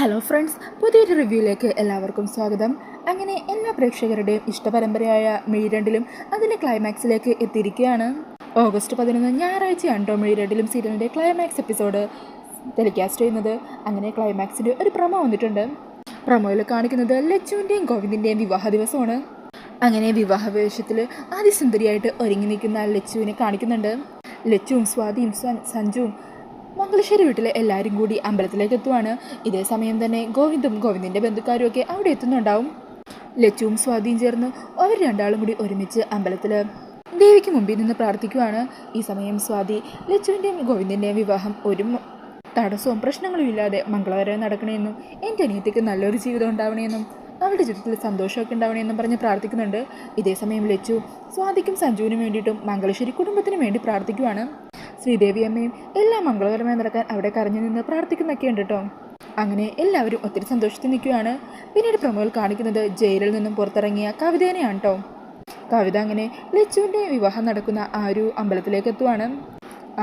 Hello friends, പുതിയൊരു റിവ്യൂയിലേക്ക് എല്ലാവർക്കും സ്വാഗതം. അങ്ങനെ എല്ലാ പ്രേക്ഷകരുടെയും ഇഷ്ടപരമ്പരയായ മിഴിരണ്ടിലും അതിൻ്റെ ക്ലൈമാക്സിലേക്ക് എത്തിയിരിക്കുകയാണ്. ഓഗസ്റ്റ് 11 ഞായറാഴ്ചയാണ് കേട്ടോ മിഴിരണ്ടിലും സീരിയലിൻ്റെ ക്ലൈമാക്സ് എപ്പിസോഡ് ടെലികാസ്റ്റ് ചെയ്യുന്നത്. അങ്ങനെ ക്ലൈമാക്സിൻ്റെ ഒരു പ്രൊമോ വന്നിട്ടുണ്ട്. പ്രൊമോയിൽ കാണിക്കുന്നത് ലച്ചുവിൻ്റെയും ഗോവിന്ദിൻ്റെയും വിവാഹ ദിവസമാണ്. അങ്ങനെ വിവാഹ വേഷത്തിൽ അതിസുന്ദരിയായിട്ട് ഒരുങ്ങി നിൽക്കുന്ന ലച്ചുവിനെ കാണിക്കുന്നുണ്ട്. ലച്ചുവും സ്വാതിയും സഞ്ജുവും മംഗലശ്ശേരി വീട്ടിലെ എല്ലാവരും കൂടി അമ്പലത്തിലേക്ക് എത്തുവാണ്. ഇതേ സമയം തന്നെ ഗോവിന്ദിൻ്റെ ബന്ധുക്കാരും ഒക്കെ അവിടെ എത്തുന്നുണ്ടാവും. ലച്ചുവും സ്വാതിയും ചേർന്ന് അവർ രണ്ടാളും കൂടി ഒരുമിച്ച് അമ്പലത്തിൽ ദേവിക്ക് മുമ്പിൽ നിന്ന് പ്രാർത്ഥിക്കുവാണ്. ഈ സമയം സ്വാതി ലച്ചുവിൻ്റെയും ഗോവിന്ദിൻ്റെയും വിവാഹം ഒരു തടസ്സവും പ്രശ്നങ്ങളും ഇല്ലാതെ മംഗളകരമായി നടക്കണമെന്നും എൻ്റെ അനിയത്തിക്ക് നല്ലൊരു ജീവിതം ഉണ്ടാവണമെന്നും അവളുടെ ജീവിതത്തിൽ സന്തോഷമൊക്കെ ഉണ്ടാവണമെന്നും പറഞ്ഞ് പ്രാർത്ഥിക്കുന്നുണ്ട്. ഇതേ സമയം ലച്ചു സ്വാതിക്കും സഞ്ജുവിനും വേണ്ടിയിട്ടും മംഗലശ്ശേരി കുടുംബത്തിനും വേണ്ടി പ്രാർത്ഥിക്കുവാണ്. ശ്രീദേവി അമ്മയും എല്ലാം മംഗളകരമായി നടക്കാൻ അവിടെ കരഞ്ഞു നിന്ന് പ്രാർത്ഥിക്കുന്നൊക്കെ ഉണ്ട് കേട്ടോ. അങ്ങനെ എല്ലാവരും ഒത്തിരി സന്തോഷത്തിൽ നിൽക്കുകയാണ്. പിന്നീട് പ്രൊമോയിൽ കാണിക്കുന്നത് ജയിലിൽ നിന്നും പുറത്തിറങ്ങിയ കവിതേനെയാണ് കേട്ടോ. കവിത അങ്ങനെ ലച്ചുവിൻ്റെ വിവാഹം നടക്കുന്ന ആ ഒരു അമ്പലത്തിലേക്ക് എത്തുവാണ്.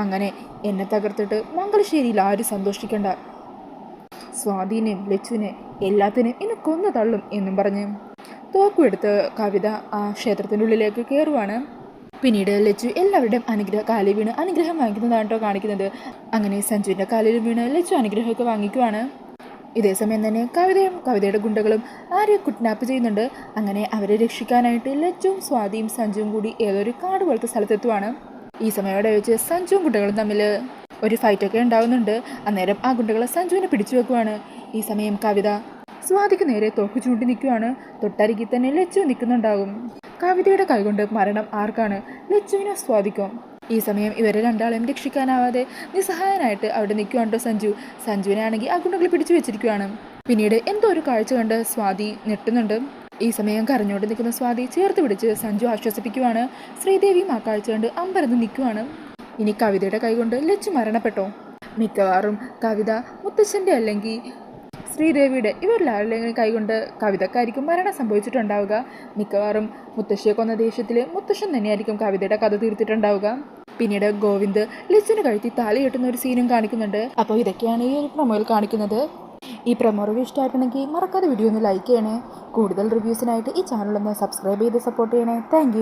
അങ്ങനെ എന്നെ തകർത്തിട്ട് മംഗലശ്ശേരിയിൽ ആരും സന്തോഷിക്കേണ്ട, സ്വാധീനം ലച്ചുവിനെ എല്ലാത്തിനും ഇന്ന് കൊന്നു തള്ളും എന്നും പറഞ്ഞ് തോക്കുമെടുത്ത് കവിത ആ ക്ഷേത്രത്തിൻ്റെ ഉള്ളിലേക്ക് കയറുവാണ്. പിന്നീട് ലച്ചു എല്ലാവരുടെയും കാലിൽ വീണ് അനുഗ്രഹം വാങ്ങിക്കുന്നതാണ് കേട്ടോ കാണിക്കുന്നത്. അങ്ങനെ സഞ്ജുവിൻ്റെ കാലിൽ വീണ് ലച്ചു അനുഗ്രഹമൊക്കെ വാങ്ങിക്കുവാണ്. ഇതേ സമയം തന്നെ കവിതയുടെ ഗുണ്ടകളും ആരെയും കിഡ്നാപ്പ് ചെയ്യുന്നുണ്ട്. അങ്ങനെ അവരെ രക്ഷിക്കാനായിട്ട് ലച്ചുവും സ്വാതിയും സഞ്ജുവും കൂടി ഏതൊരു കാട് പോലത്തെ സ്ഥലത്തെത്തുവാണ്. ഈ സമയോടെ വെച്ച് സഞ്ജുവും ഗുണ്ടകളും തമ്മിൽ ഒരു ഫൈറ്റൊക്കെ ഉണ്ടാവുന്നുണ്ട്. അന്നേരം ആ ഗുണ്ടകളെ സഞ്ജുവിനെ പിടിച്ചു വെക്കുവാണ്. ഈ സമയം കവിത സ്വാതിക്ക് നേരെ തോക്ക് ചൂണ്ടി നിൽക്കുവാണ്. തൊട്ടരികിൽ തന്നെ ലച്ചു നിൽക്കുന്നുണ്ടാകും. കവിതയുടെ കൈകൊണ്ട് മരണം ആർക്കാണ്? ലച്ചുവിനോ സ്വാതിക്കോ? ഈ സമയം ഇവരെ രണ്ടാളെയും രക്ഷിക്കാനാവാതെ നിസ്സഹായനായിട്ട് അവിടെ നിൽക്കുവാണ്ടോ സഞ്ജുവിനെ ആണെങ്കിൽ ആ ഗുണ്ടകൾ പിടിച്ചു വെച്ചിരിക്കുവാണ്. പിന്നീട് എന്തോ ഒരു കാഴ്ച കണ്ട് സ്വാതി ഞെട്ടുന്നുണ്ട്. ഈ സമയം കരഞ്ഞോണ്ട് നിൽക്കുന്ന സ്വാതി ചേർത്ത് പിടിച്ച് സഞ്ജു ആശ്വസിപ്പിക്കുവാണ്. ശ്രീദേവിയും ആ കാഴ്ച കണ്ട് അമ്പരന്ന് നിൽക്കുവാണ്. ഇനി കവിതയുടെ കൈകൊണ്ട് ലച്ചു മരണപ്പെട്ടോ? മിക്കവാറും കവിത മുത്തശ്ശൻ്റെ അല്ലെങ്കിൽ ശ്രീദേവിയുടെ ഇവരിലാരുടെയും കൈകൊണ്ട് കവിതക്കായിരിക്കും മരണം സംഭവിച്ചിട്ടുണ്ടാവുക. മിക്കവാറും മുത്തശ്ശിയെ കൊന്ന ദേഷ്യത്തിൽ മുത്തശ്ശൻ തന്നെയായിരിക്കും കവിതയുടെ കഥ തീർത്തിട്ടുണ്ടാവുക. പിന്നീട് ഗോവിന്ദ് ലച്ചുവിന് കഴുത്തി താലി കെട്ടുന്ന ഒരു സീനും കാണിക്കുന്നുണ്ട്. അപ്പോൾ ഇതൊക്കെയാണ് ഈ ഒരു പ്രൊമോയിൽ കാണിക്കുന്നത്. ഈ പ്രൊമോ റിവ്യൂ ഇഷ്ടമായിട്ടുണ്ടെങ്കിൽ മറക്കാതെ വീഡിയോ ഒന്ന് ലൈക്ക് ചെയ്യണേ. കൂടുതൽ റിവ്യൂസിനായിട്ട് ഈ ചാനൽ ഒന്ന് സബ്സ്ക്രൈബ് ചെയ്ത് സപ്പോർട്ട് ചെയ്യണേ. താങ്ക്